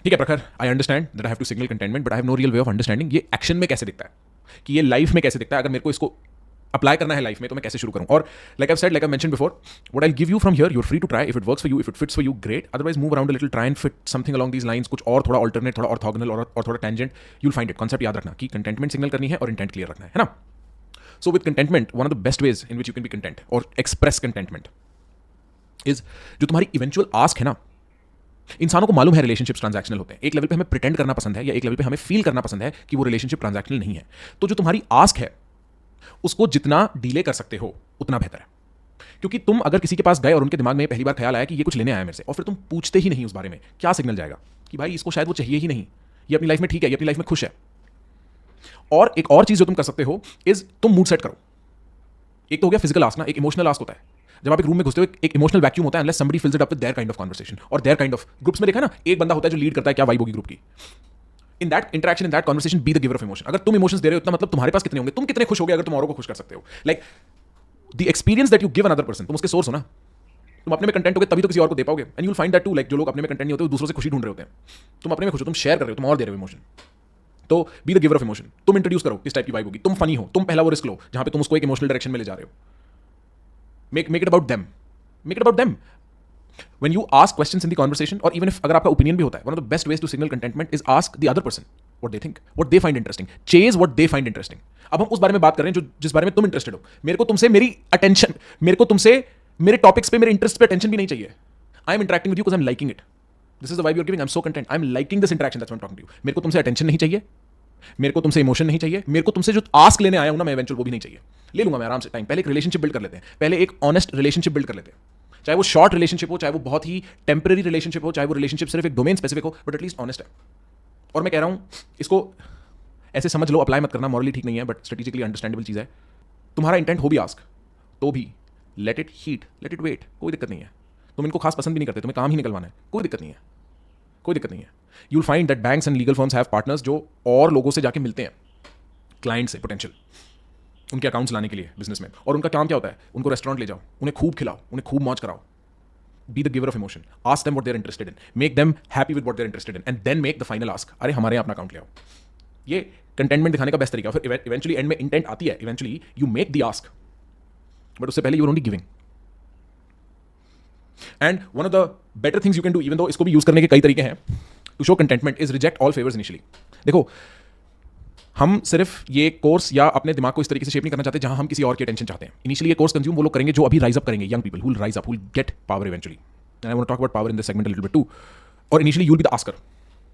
ठीक है Prakhar, I understand that I have to signal contentment, but I have no real way of understanding ये action में कैसे दिखता है, कि ये लाइफ में कैसे दिखता है। अगर मेरे को इसको अप्लाई करना है लाइफ में तो मैं कैसे शुरू करूं। और like I said, like I mention before, what I give you from here, you are free to try. If it works for you, if it fits for you, great. Otherwise move around a little, try and fit something along these lines, कुछ और थोड़ा alternate, थोड़ा orthogonal और थोड़ा tangent, you'll find it. Concept याद रखना कि containment signal करनी है और इंटेंट क्लियर रखना है ना। So with contentment, one of the best ways in which you can be content or express contentment is, जो तुम्हारी इवेंचुअल आस्क है ना, इंसानों को मालूम है रिलेशनशिप्स ट्रांजैक्शनल होते हैं। एक लेवल पे हमें प्रिटेंड करना पसंद है, या एक लेवल पे हमें फील करना पसंद है कि वो रिलेशनशिप ट्रांजैक्शनल नहीं है। तो जो तुम्हारी आस्क है उसको जितना डिले कर सकते हो उतना बेहतर है। क्योंकि तुम अगर किसी के पास गए और उनके दिमाग में पहली बार ख्याल आया कि ये कुछ लेने आया मेरे से, और फिर तुम पूछते ही नहीं उस बारे में, क्या सिग्नल जाएगा कि भाई इसको शायद वो चाहिए ही नहीं, ये अपनी लाइफ में ठीक है, ये अपनी लाइफ में खुश है। और एक और चीज जो तुम कर सकते हो इज, तुम मूड सेट करो। एक तो हो गया फिजिकल आस्क ना, एक इमोशनल आस्क होता है। जब आप एक रूम में घुसते हो, एक इमोशनल वैक्यूम होता है, unless somebody fills it up with their kind of conversation और देयर काइंड ऑफ ग्रुप्स में देखा ना, एक बंदा होता है जो लीड करता है क्या वाइब होगी ग्रुप की। In that interaction, in that conversation, be the giver of emotion. अगर तुम इमोशंस दे रहे हो इतना मतलब तुम्हारे पास कितने होंगे, तुम कितने खुश हो गए अगर तुम औरों को खुश कर सकते हो। Like the experience that you give another person, तुम उसके सोर्स हो ना। तुम अपने में कंटेंट हो तभी तो किसी और को दे पाओगे। And you will find that too, like जो लोग अपने में कंटेंट नहीं होते वो दूसरों से खुशी ढूंढ रहे होते हैं। तुम अपने में खुश हो, तुम शेयर कर रहे हो, तुम और दे रहे हो इमोशन। तो be the giver of emotion. तुम इंट्रोड्यूस करो किस टाइप की वाइब होगी। तुम फनी हो, तुम पहला वो रिस्क लो जहां पे तुम उसको एक इमोशनल डायरेक्शन में ले जा रहे हो। Make it about them, make it about them. When you ask questions in the conversation, or even if अगर आपका opinion भी होता है, one of the best ways to signal contentment is ask the other person what they think, what they find interesting, chase what they find interesting. अब हम उस बारे में बात कर रहे हैं जो जिस बारे में तुम इंटरेस्टेड हो। मेरे को तुमसे मेरी अटेंशन, मेरे को तुमसे मेरे टॉपिक्स पे, मेरे इंटरेस्ट पे अटेंशन भी नहीं चाहिए। I am interacting with you because I am liking it. This is the vibe you are giving, I am so content, I am liking this interaction, that's what I am talking to you. मेरे को तुमसे attention नहीं चाहिए, मेरे को तुमसे emotion नहीं चाहिए, मेरे को तुमसे जो आस्क लेने आया हूं ना मैं इवेंचुअल, वो भी नहीं चाहिए। ले लूंगा मैं आराम से टाइम। पहले एक रिलेशनशिप बिल्ड कर लेते हैं, पहले एक ऑनेस्ट रिलेशनशिप बिल्ड कर लेते हैं। चाहे वो शॉर्ट रिलेशनशिप हो, चाहे वो बहुत ही टेम्पररी रिलेशनशिप हो, चाहे वो रिलेशनशिप सिर्फ एक डोमेन स्पेसिफिक हो, बट एटलीस्ट ऑनेस्ट है। और मैं कह रहा हूं इसको ऐसे समझ लो, अप्लाई मत करना, मॉरली ठीक नहीं है, बट स्ट्रेटेजिकली अंडरस्टैंडेबल चीज़ है। तुम्हारा इंटेंट हो भी आस्क तो भी let it heat, let it wait, कोई दिक्कत नहीं है। तुम इनको खास पसंद भी नहीं करते, तुम्हें काम ही निकलवाना है, कोई दिक्कत नहीं है, कोई दिक्कत नहीं है। You'll find that banks and legal firms have partners जो और लोगों से जाके मिलते हैं, क्लाइंट से पोटेंशियल, उनके अकाउंट्स लाने के लिए बिजनेस में। और उनका काम क्या होता है, उनको रेस्टोरेंट ले जाओ, उन्हें खूब खिलाओ, उन्हें खूब मौज कराओ। Be the giver of emotion. Ask them what they're interested in. Make them happy with what they're interested in. And then make the final ask. अरे हमारे यहाँ अपना अकाउंट ले आओ। ये कंटेंटमेंट दिखाने का बेस्ट तरीका। फिर इवेंचुअली एंड में इंटेंट आती है, eventually you make the ask, but उससे पहले you are only giving. And one of the better things you can do, even though इसको भी यूज करने के कई तरीके हैं, to show contentment, is reject all favours initially. देखो, हम सिर्फ ये कोर्स या अपने दिमाग को इस तरीके से शेप नहीं करना चाहते जहां हम किसी और की अटेंशन चाहते हैं। इनिशियली ये कोर्स कंज्यूम वो लोग करेंगे जो अभी राइज अप करेंगे, young people who will rise up, who will get power eventually. And I want to talk about power in this segment a little bit too. और initially you will be the asker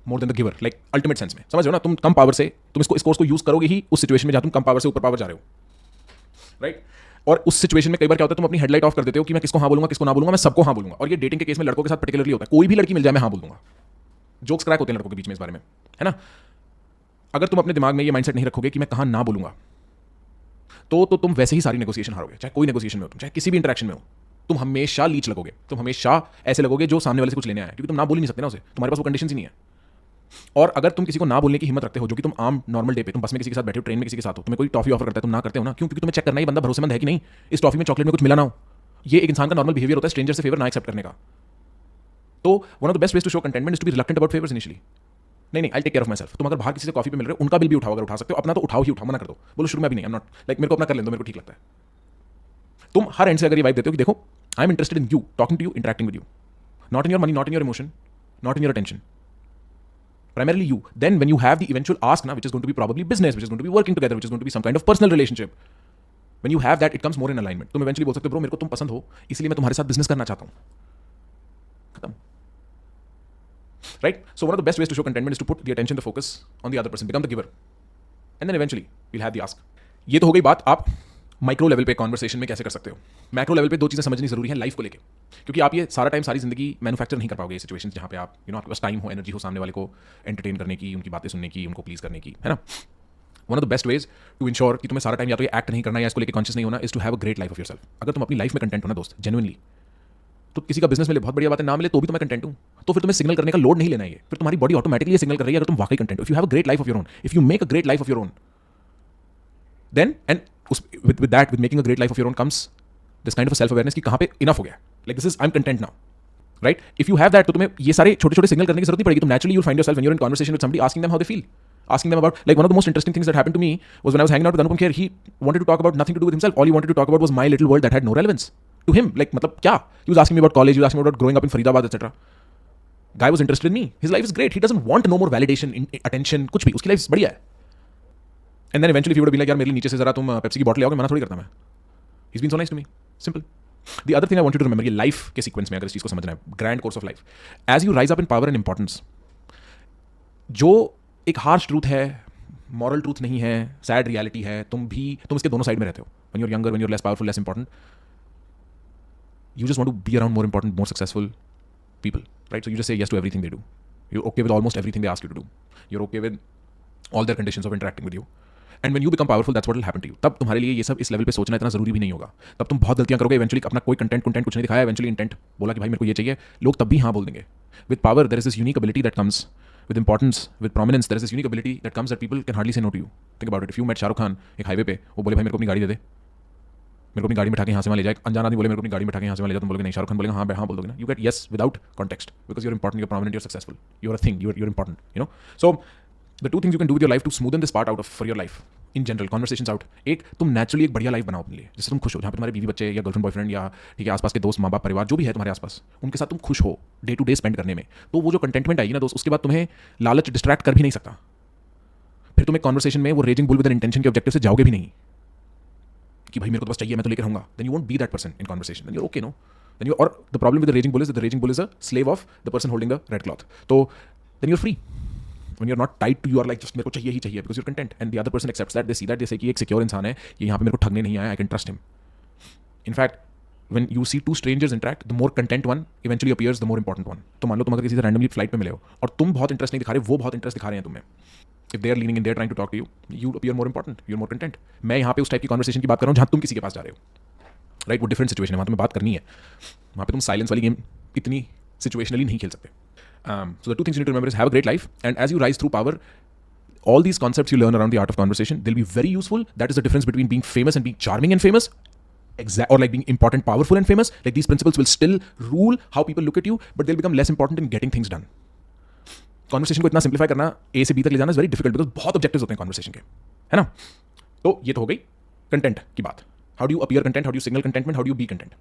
more than the giver, like ultimate sense में, समझ रहे हो ना। तुम कम power से, तुम इसको, इस कोर्स को यूज करोगे ही उस सिचुएशन में जहां तुम कम पावर से ऊपर पावर जा रहे हो, राइट। और उस सिचुएशन में कई बार क्या होता है, तुम अपनी हेडलाइट ऑफ कर देते हो कि मैं किसको हाँ बोलूंगा, किसको ना बोलूंगा, मैं सबको हाँ बोलूंगा। और ये डेटिंग के केस में लड़कों के साथ पर्टिकुलरली होता है, कोई भी लड़की मिल जाए मैं हाँ बोल दूंगा। जोक्स क्रैक होते हैं लड़कों के बीच में इस बारे में, है ना। अगर तुम अपने दिमाग में ये माइंडसेट नहीं रखोगे कि मैं कहां ना बोलूंगा, तो तुम वैसे ही सारी नेगोशिएशन हारोगे। चाहे कोई नेगोशिएशन में हो तुम, चाहे किसी भी इंटरेक्शन में हो, तुम हमेशा लीच लगोगे, तुम हमेशा ऐसे लगोगे जो सामने वाले से कुछ लेने आया है, क्योंकि तुम ना बोल ही नहीं सकते ना उसे, तुम्हारे पास वो कंडीशन ही नहीं है। और अगर तुम किसी को ना बोलने की हिम्मत रखते हो, जो कि तुम आम नॉर्मल डे पे, तुम बस में किसी के साथ बैठे हो, ट्रेन में किसी के साथ हो, तुम्हें कोई टॉफी ऑफर करता है, तुम ना करते हो ना, क्यों? क्योंकि तुम्हें चेक करना है ये बंदा भरोसेमंद है कि नहीं, इस टॉफी में चॉकलेट में कुछ मिला ना हो। ये एक इंसान का नॉर्मल बिहेवियर होता है, स्ट्रेंजर से फेवर ना एक्सेप्ट करने का। तो one of the best ways to show contentment is to be reluctant about favours initially. नहीं, I take care of myself. तुम अगर बाहर किसी से कॉफी पे मिल रहे हो, उनका बिल भी उठाओ, अगर उठा सकते हो, अपना तो उठाओ ही उठाओ, मना कर दो, बोलो शुरू में भी नहीं, आई एम नॉट, लाइक मेरे को अपना कर लें दो, मेरे को ठीक लगता है। तुम हर एंड से अगर ये वाइब देते हो कि देखो I am interested in you, talking to you, interacting with you, not in your money, not in your emotion, not in your attention, primarily you. Then when you have the eventual ask, which is going to be probably business, which is going to be working together, which is going to be some kind of personal relationship, when you have that, it comes more in alignment. तुम eventually बोल सकते हो, bro मेरे को तुम पसंद हो, इसलिए मैं तुम्हारे साथ बिजनेस करना चाहता हूं, खत्म, right? So one of the best ways to show contentment is to put the attention, the focus on the other person, become the giver, and then eventually you'll have the ask. ये तो हो गई बात आप micro level पे conversation में कैसे कर सकते हो। मैक्रो लेवल पे दो चीज़ें समझनी जरूरी है लाइफ को लेके, क्योंकि आप ये सारा टाइम, सारी जिंदगी मैन्युफैक्चर नहीं कर पाओगे ये सिचुएशंस जहाँ पे आप आपके पास टाइम हो, एनर्जी हो सामने वाले को एंटरटेन करने की, उनकी बातें सुनने की, उनको प्लीज करने की, है ना। One of the best ways to ensure कि तुम्हें सारा टाइम या तो ये एक्ट नहीं करना या इसको लेकर कॉन्शियस नहीं होना, is to have a great life of yourself. अगर तुम अपनी लाइफ में कंटेंट हो ना दोस्त, जेन्युइनली, तो किसी का बिजनेस मिले बहुत बढ़िया बात है, ना मिले तो भी तो मैं कंटेंट हूं, तो फिर तुम्हें सिग्नल करने का लोड नहीं लेना है, फिर तुम्हारी बॉडी ऑटोमेटिकली ये सिग्नल कर रही है अगर तुम वाकई कंटेंट हो। If you have a great life of your own, if you make a great life of your own, then and with that, with making a great life of your own comes this kind of a self awareness कि कहां पे enough हो गया, like this is I'm content now, right? If you have that, तो तुम्हें ये सारे छोटे छोटे सिग्नल करने की जरूरत नहीं पड़ेगी. तुम naturally you'll find yourself when you are in conversation with somebody asking them how they feel. Asking them about, like, one of the most interesting things that happened to me was when I was hanging out with Anupam Kher. He wanted to talk about nothing to do with himself. All he wanted to talk about was my little world that had no relevance to him. Like, matlab, kya? He was asking me about college. He was asking me about growing up in Faridabad, etc. Guy was interested in me. His life is great. He doesn't want no more validation, attention, कुछ भी. उसकी life बढ़िया है. And then eventually, if he would have been like, यार मेरे लिए नीचे से जरा तुम पेप्सी की बॉटल ले आओगे, मना थोड़ी करता मैं. He's been so nice to me. Simple. The other thing I want you to remember, ये life के sequence में अगर इस चीज को समझना है, grand course of life, as you rise up in power and importance, जो एक हार्श ट्रूथ है, मॉरल ट्रूथ नहीं है, सैड रियलिटी है, तुम इसके दोनों साइड में रहते हो. When you are younger, when you are less powerful, less important, you just want to be around more important, more successful people, right? So you just say yes to everything they do. You're okay with almost everything they ask you to do. You're okay with all their conditions of interacting with you. And when you become powerful, that's what will happen to you. तब तुम्हारे लिए ये सब इस level पे सोचना इतना जरूरी भी नहीं होगा. तब तुम बहुत गलतियां करोगे. इवेंचुअली अपना कोई कंटेंट कुछ नहीं दिखाया, इवेंचुअली इंटेंट बोला कि भाई मेरे को ये चाहिए, लोग तब भी हाँ बोल देंगे. With power there is this unique ability that comes. With importance, with prominence, there is this unique ability that comes that people can hardly say no to you. Think about it. If you met Shahrukh Khan एक highway पे, वो बोले भाई मेरे को अपनी गाड़ी दे दे, मेरे को अपनी गाड़ी में बैठा के यहाँ से वहाँ ले जाए. अनजान आदमी बोले मेरे को अपनी गाड़ी में बैठा के यहाँ से वहाँ ले जाए, तुम बोलोगे नहीं. शाहरुख खान बोलेगा हाँ हाँ बोल दोगे ना. You get yes without context because you're important, you're prominent, you're successful, you're a thing, you're important. You know. So the two things you can do with your life to smoothen this part out of for your life in general, conversations out. एक, तुम naturally एक बढ़िया life बनाओ अपने लिए, जिससे तुम खुश हो, जहाँ पे तुम्हारे बीवी बच्चे या गर्लफ्रेंड बॉयफ्रेंड या ठीक है आसपास के दोस्त माँ बाप परिवार जो भी है तुम्हारे आसपास, उनके साथ तुम खुश हो डे टू डे स्पेंड करने में. तो वो जो कंटेंटमेंट आएगी ना दोस्त, उसके बाद तुम्हें लालच डिस्ट्रैक्ट कर भी नहीं सकता. फिर तुम एक कॉन्वर्सेशन में वो raising bull with an intention के ऑब्जेक्टिव से जाओगे भी नहीं कि भाई मेरे को तो बस चाहिए, मैं तो लेकर रहूंगा. Then you won't be that person in conversation. Then you okay no. Then you, और the problem with the raging bull is the raging bull is a slave of the person holding the red cloth. तो then you are free. When you're not tied to, you are like just मेरे को चाहिए ही चाहिए because you're content, and the other person accepts that, they see that, they say कि एक secure इंसान है, ये यहाँ पे मेरे को ठगने नहीं आया, I can trust him. In fact, when you see two strangers interact, the more content one eventually appears the more important one. तो मान लो तुम अगर किसी से randomly फ्लाइट पे मिले हो और तुम बहुत इंटरेस्ट नहीं दिखा रहे, वो बहुत इंटरेस्ट दिखा रहे हैं तुम्हें. If they are leaning in, they are trying to talk to you, you appear more important, you're more content. मैं यहाँ पे उस टाइप की कॉन्वर्सेशन की बात कर रहा हूँ जहाँ तुम किसी के पास जा रहे हो, राइट? वो डिफरेंट सिचुएशन है, वहाँ तुम्हें बात करनी है. वहाँ पे तुम साइलेंस वाली गेम इतनी सिचुएशनली नहीं खेल सकते. So the two things you need to remember is have a great life, and as you rise through power, all these concepts you learn around the art of conversation, they'll be very useful. That is the difference between being famous and being charming and famous, or like being important, powerful and famous. Like these principles will still rule how people look at you, but they'll become less important in getting things done. Conversation को इतना simplify करना, A से B तक ले जाना is very difficult because बहुत objectives होते हैं conversation के, है ना? तो ये तो हो गई content की बात. How do you appear content? How do you signal contentment? How do you be content?